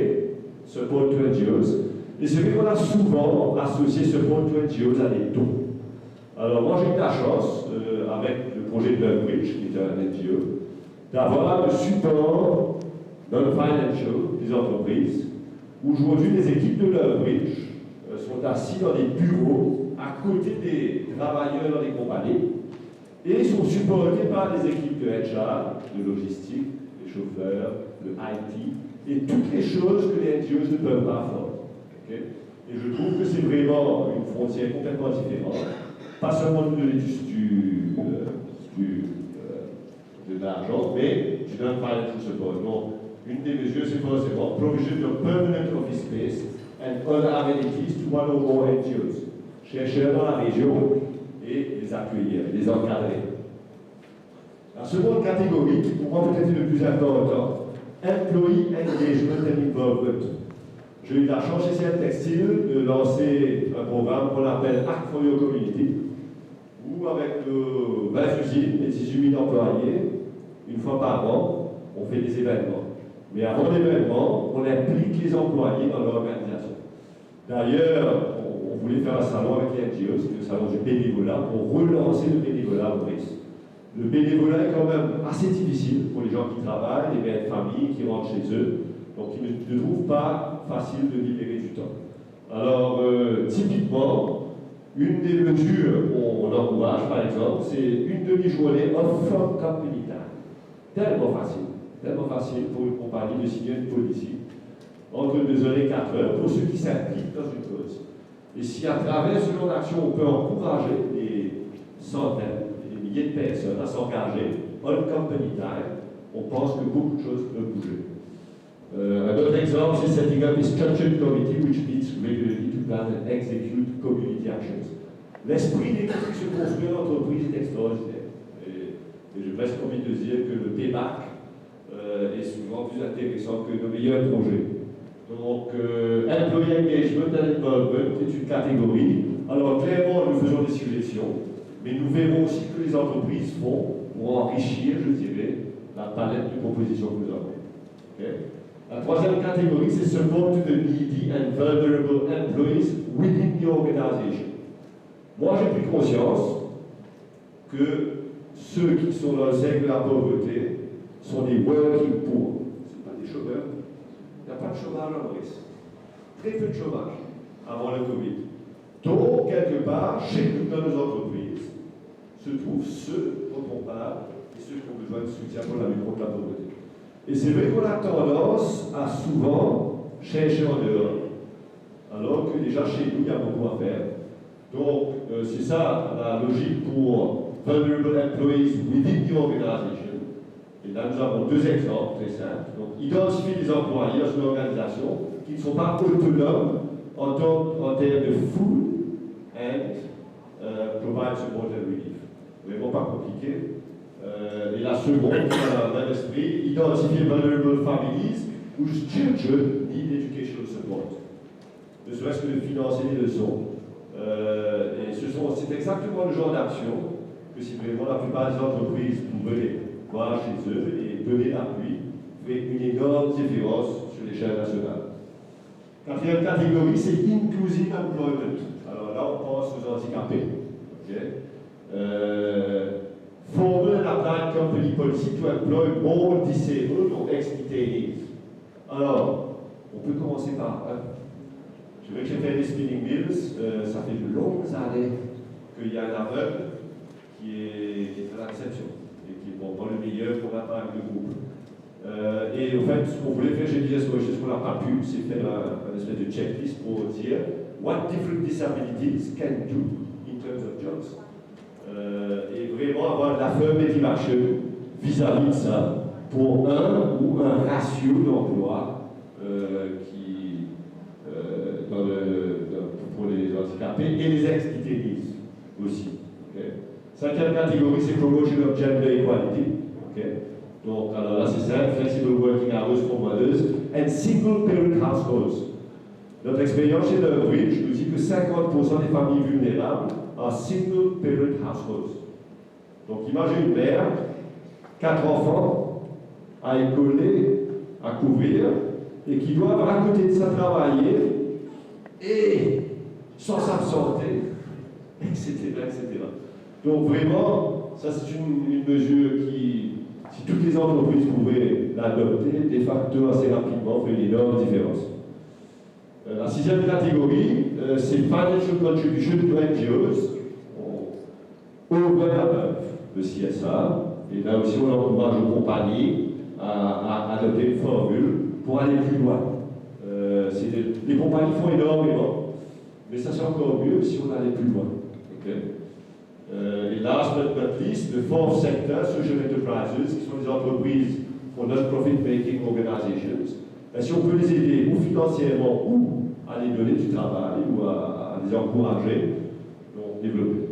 Speaker 9: Support to NGOs. Et c'est vrai qu'on a souvent associé support to NGOs à des dons. Alors moi j'ai eu la chance, avec le projet de Love Bridge, qui est un NGO, d'avoir le support non-financial des entreprises, où aujourd'hui les équipes de Love Bridge sont assis dans des bureaux à côté des travailleurs dans les compagnies et sont supportés par des équipes de HR, de logistique, des chauffeurs, de IT et toutes les choses que les NGOs ne peuvent pas faire. Okay? Et je trouve que c'est vraiment une frontière complètement différente, pas seulement de donner de l'argent, mais du non-financial support. Donc, une des mesures, c'est forcément provision of permanent office space and other amenities to one or more NGOs. Chercher dans la région et les accueillir, les encadrer. La seconde catégorie, qui pour moi peut-être le plus important, Employee Engagement and Involvement. J'ai eu la chance chez CN Textile de lancer un programme qu'on appelle Act for Your Community, où avec 20 usines et 18 000 employés, une fois par an, on fait des événements. Mais avant l'événement, on implique les employés dans l'organisation. D'ailleurs, on voulait faire un salon avec les NGOs, c'est le salon du bénévolat, pour relancer le bénévolat au Maurice. Le bénévolat est quand même assez difficile pour les gens qui travaillent, les mères de famille qui rentrent chez eux, donc ils ne trouvent pas facile de libérer du temps. Alors, typiquement, une des mesures qu'on encourage, par exemple, c'est une demi-journée off-from company time. Tellement facile pour une compagnie de signer une policy entre 2h et 4h pour ceux qui s'impliquent dans une cause. Et si à travers ce genre d'action, on peut encourager des centaines, des milliers de personnes à s'engager on company time, on pense que beaucoup de choses peuvent bouger. Un autre exemple, c'est setting up a structured committee which meets regularly to plan and execute community actions. L'esprit d'équipe qui se construit dans l'entreprise est extraordinaire. Et j'ai presque envie de dire que le payback est souvent plus intéressant que nos meilleurs projets. Donc, Employee Engagement and Involvement est une catégorie. Alors, clairement, nous faisons des suggestions, mais nous verrons aussi que les entreprises font pour enrichir, je dirais, la palette de propositions que nous avons. Okay? La troisième catégorie, c'est Support to the needy and vulnerable employees within the organization. Moi, j'ai pris conscience que ceux qui sont dans le cercle de la pauvreté sont des working poor. Ce ne sont pas des chômeurs. Il n'y a pas de chômage en Maurice. Très peu de chômage avant le Covid. Donc, quelque part, chez nous, dans nos entreprises, se trouvent ceux dont on parle et ceux qui ont besoin de soutien pour la lutte contre la pauvreté. Et c'est vrai qu'on a tendance à souvent chercher en dehors, alors que déjà chez nous, il y a beaucoup à faire. Donc, c'est ça la logique pour Vulnerable Employees within the organization. Et là, nous avons deux exemples très simples. Donc, identifier des employés dans une organisation qui ne sont pas autonomes en termes de food and provide support and relief. Vraiment pas compliqué. Et la seconde, dans l'esprit, identifier vulnerable families whose children need educational support. Ne serait-ce que de financer des leçons. Et c'est exactement le genre d'action que si vraiment la plupart des entreprises pouvaient voir chez eux et donner l'appui, fait une énorme différence sur l'échelle nationale. Quatrième catégorie, c'est Inclusive Employment. Alors là, on pense aux handicapés. Okay? Formal and applied company policy to employ more disabled or ex-detainees. Alors, on peut commencer par je vais que j'ai fait des spinning mills, ça fait de longues années qu'il y a un aveugle qui est à la réception et qui est dans le milieu qu'on n'a pas avec le groupe. Et en fait, ce qu'on voulait faire chez DJS Mauritius, ce qu'on n'a pas pu, c'est faire un espèce de checklist pour dire what different disabilities can do in terms of jobs. Et vraiment avoir la affirmative action vis-à-vis de ça pour un ou un ratio d'emploi pour les handicapés et les ex-detainees aussi. Okay. Cinquième catégorie, c'est Promotion of Gender Equality. Okay. Donc, alors là, c'est simple, Flexible Working Hours for Mothers and Single Parent Households. Notre expérience chez Love Bridge nous dit que 50% des familles vulnérables are single parent households. Donc imaginez une mère, 4 enfants à écoler, à couvrir, et qui doivent à côté de ça travailler et sans s'absenter, etc., etc. Donc vraiment, ça c'est une mesure qui, si toutes les entreprises pouvaient l'adopter, de facto assez rapidement, fait une énorme différence. La 6e catégorie, c'est Financial Contribution to NGOs, over le CSA, et là aussi on encourage les compagnies à adopter une formule pour aller plus loin. Les compagnies font énormément, mais ça c'est encore mieux si on allait plus loin. Okay? Et last but not least, the fourth sector, social enterprises, qui sont des entreprises for non-profit making organizations. Et si on peut les aider ou financièrement ou à les donner du travail ou à les encourager, donc développer.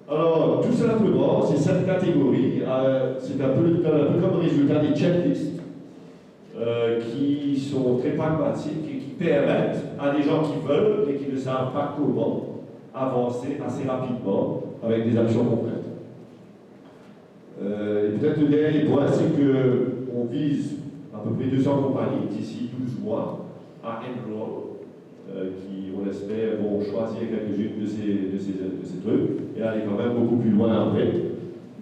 Speaker 9: Alors, tout simplement, ces 7 catégories, c'est un peu comme résultat des checklists qui sont très pragmatiques et qui permettent à des gens qui veulent et qui ne savent pas comment avancer assez rapidement avec des actions concrètes. Et peut-être le dernier point, c'est qu'on vise à peu près 200 compagnies d'ici 12 mois à enroll, qui, on l'espère, vont choisir quelques-unes de ces trucs et aller quand même beaucoup plus loin après.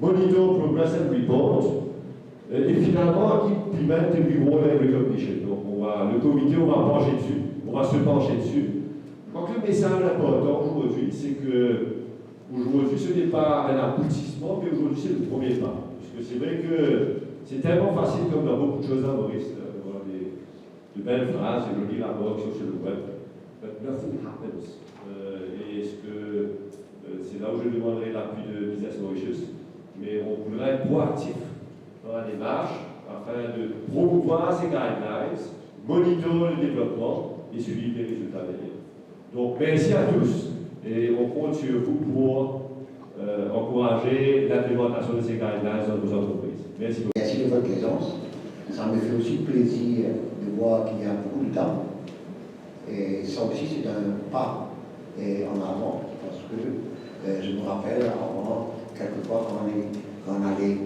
Speaker 9: Monitor, progress and report. Et finalement, implement and reward and recognition. Donc, le comité, on va pencher dessus. On va se pencher dessus. Je crois que le message important aujourd'hui, c'est que aujourd'hui, ce n'est pas un aboutissement, mais aujourd'hui, c'est le premier pas. Parce que c'est vrai que c'est tellement facile, comme dans beaucoup de choses à Maurice, d'avoir de belles phrases, et je lis la blog sur le web. But nothing happens. Et c'est là où je demanderai l'appui de Business Mauritius, mais on voudrait être proactif dans la démarche afin de promouvoir ces guidelines, monitorer le développement et suivre les résultats derrière. Donc merci à tous et on compte sur vous pour encourager l'implémentation de ces guidelines dans vos entreprises. Merci beaucoup.
Speaker 10: Merci de votre présence. Ça me fait aussi plaisir de voir qu'il y a beaucoup de dames. Et ça aussi, c'est un pas en avant, parce que je me rappelle avant, quelquefois, quand on allait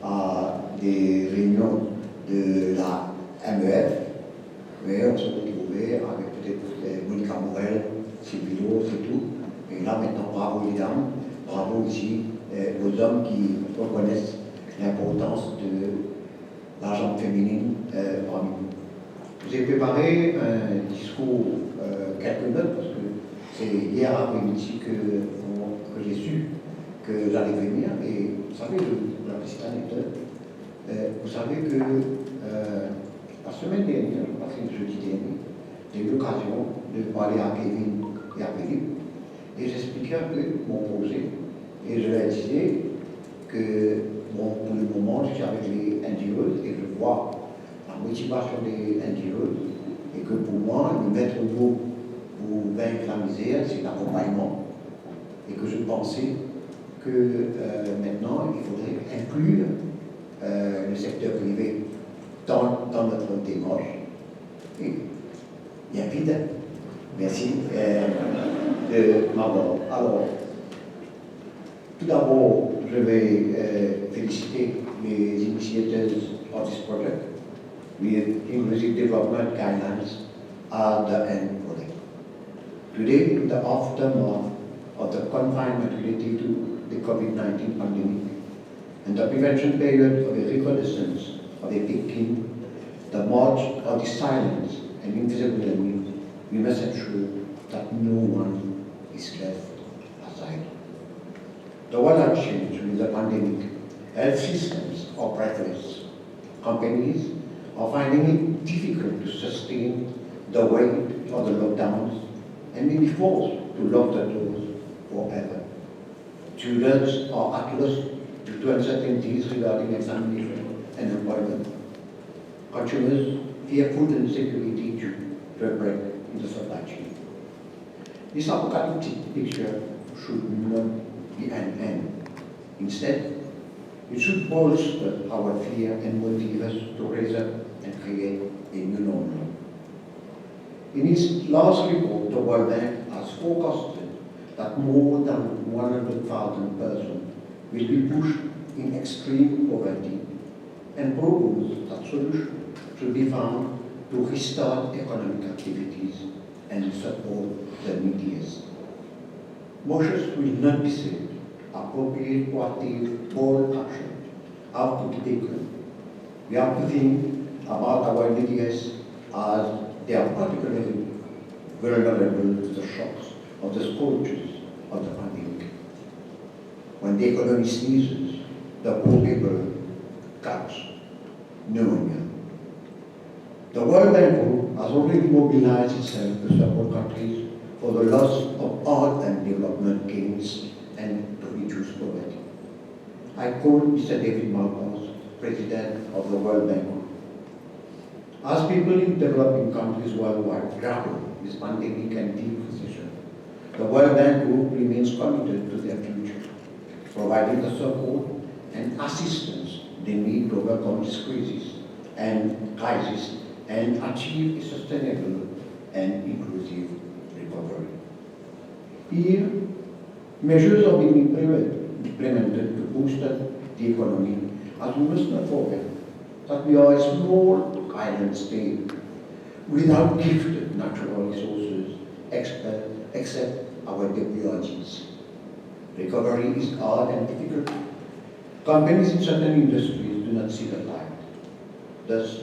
Speaker 10: à des réunions de la MEF, mais on se retrouvait avec peut-être Monica Morel, Sylvie Lo, c'est tout. Et là, maintenant, bravo les dames, bravo aussi aux hommes qui reconnaissent l'importance de la jambe féminine parmi nous. J'ai préparé un discours, quelques notes, parce que c'est hier après-midi que j'ai su que j'allais venir. Et vous savez, la petite anecdote, vous savez que la semaine dernière, je crois que c'est le jeudi dernier, j'ai eu l'occasion de parler à Kevin et à Philippe, et j'expliquais un peu mon projet. Et je leur disais que, bon, pour le moment, je suis avec les NGOs et je vois la motivation des NGOs, et que pour moi, le maître mot pour vaincre la misère, c'est l'accompagnement. Et que je pensais que maintenant, il faudrait inclure le secteur privé dans notre démarche. Et bien vite. Merci de m'avoir. Alors, tout d'abord, je vais féliciter les initiators of this project. The Inclusive Development Guidelines are the end product. Today, in the aftermath of the confinement related to the COVID-19 pandemic and the prevention period of a recrudescence of a victim, the march of the silence and invisible enemy, we must ensure that no one is left aside. The world has changed with the pandemic. Health systems are breathless. Companies are finding it difficult to sustain the weight of the lockdowns and may be forced to lock the doors forever. Students are at loss due to uncertainties regarding examination and employment. Consumers fear food insecurity due to a break in the supply chain. This apocalyptic picture should not be an end. Instead, it should bolster our fear and motivate us to raise up and create a new normal. In its last report, the World Bank has forecasted that more than 100,000 persons will be pushed in extreme poverty and propose that solution should be found to restart economic activities and support the neediest. Measures will not be saved. Appropriate, proactive, bold action have to be taken. We have to think about our neediest as they are particularly vulnerable to the shocks of the scourges of the pandemic. When the economy sneezes, the poor people catch pneumonia. The World Bank Group has already mobilized itself to support countries for the loss of art and development gains and to reduce poverty. I call Mr. David Malpass, President of the World Bank Group. As people in developing countries worldwide grapple with pandemic and deep recession, the World Bank Group remains committed to their future, providing the support and assistance they need to overcome this crisis and achieve a sustainable and inclusive recovery. Here, measures are being implemented to boost the economy, as we must not forget that we are a small island state without gifted natural resources except our WRGs. Recovery is hard and difficult. Companies in certain industries do not see the light. Thus,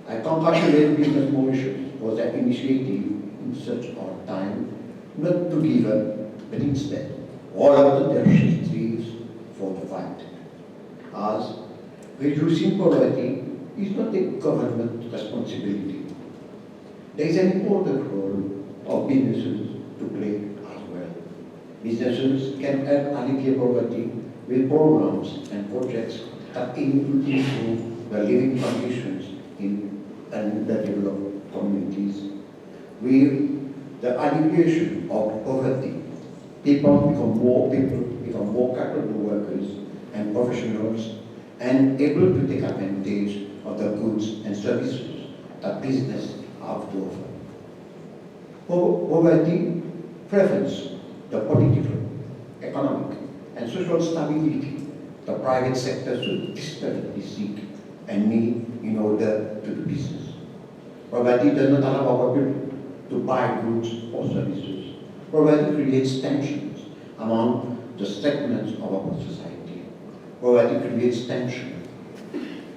Speaker 10: I congratulate Business Mauritius for their initiative in such hard time, not to give up, but instead roll up their sleeves for the fight. As reducing poverty is not a government responsibility. There is an important role of businesses to play as well. Businesses can help alleviate poverty with programs and projects that aim to improve the living conditions in underdeveloped communities. With the alleviation of poverty, people become more capable workers and professionals and able to take advantage of the goods and services that business have to offer. Poverty threatens the political, economic, and social stability the private sector should desperately seek and need in order to do business. Poverty does not allow our people to buy goods or services. Poverty creates tensions among the segments of our society. Poverty creates tension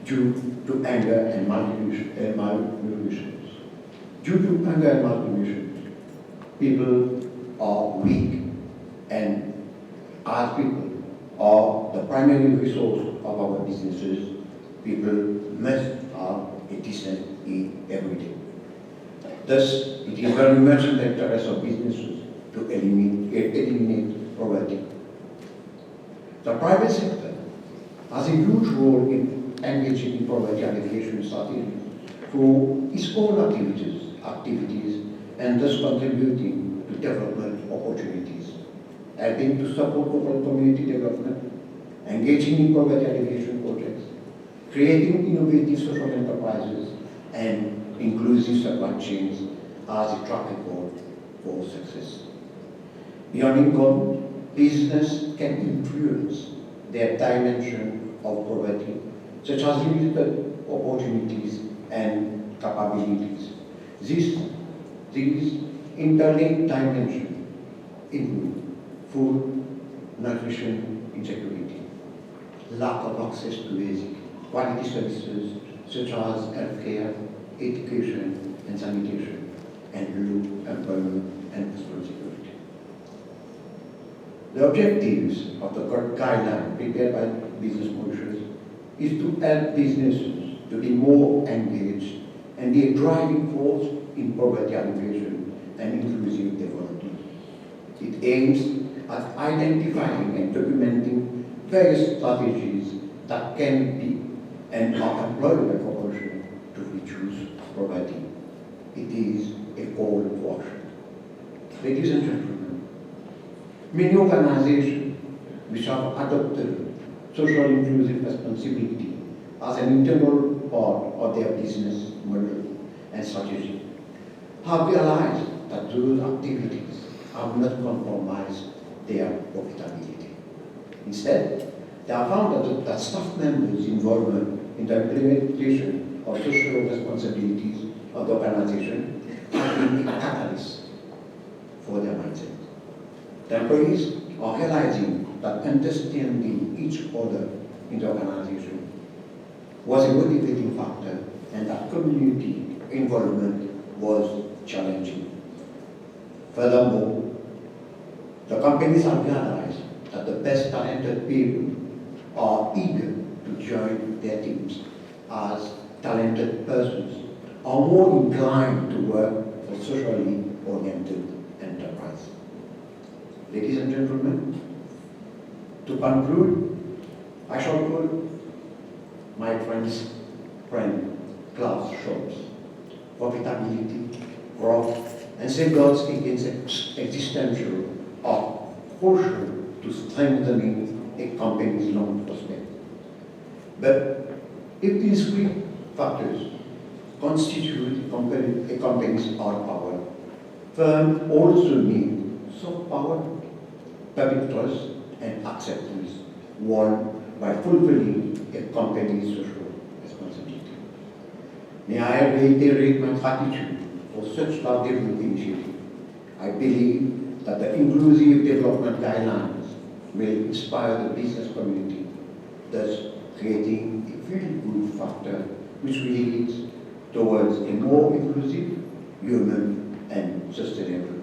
Speaker 10: due to anger and malnutrition. Due to anger and malnutrition, people are weak, and as people are the primary resource of our businesses, people must have a decent eat every day. Thus, it is very much in the interest of businesses to eliminate poverty. The private sector has a huge role in engaging in poverty alleviation strategies through its own activities and thus contributing to development opportunities, helping to support local community development, engaging in poverty alleviation projects, creating innovative social enterprises, and inclusive supply chains as a track record for success. Beyond income, business can influence their dimension of poverty, such as limited opportunities and capabilities. These interlinked dimensions include food, nutrition, insecurity, lack of access to basic quality services such as healthcare, education, and sanitation, and low employment and social security. The objectives of the guideline prepared by Business Mauritius is to help businesses to be more engaged and be a driving force in poverty alleviation and inclusive development. It aims at identifying and documenting various strategies that can be and are employed by corporations to reduce poverty. It is a call for action. Ladies and gentlemen, many organizations which have adopted social inclusive responsibility as an integral part of their business model and strategy have realized that those activities have not compromised their profitability. Instead, they have found that staff members' involvement in the implementation of social responsibilities of the organization has been a catalyst for their mindset. The employees are realizing that understanding each other in the organization was a motivating factor and that community involvement was challenging. Furthermore, the companies have realized that the best talented people are eager to join their teams, as talented persons are more inclined to work for socially oriented enterprise. Ladies and gentlemen, to conclude, I shall quote my friend Klaus Schwab's profitability, growth, and safeguards against existential are crucial to strengthening a company's long prospect. But if these three factors constitute a company's hard power, firms also need soft power, public trust, and acceptance, won by fulfilling a company's social responsibility. May I reiterate my gratitude for such laudable initiative. I believe that the inclusive development guidelines will inspire the business community, thus creating a feel-good factor which will lead towards a more inclusive, human, and sustainable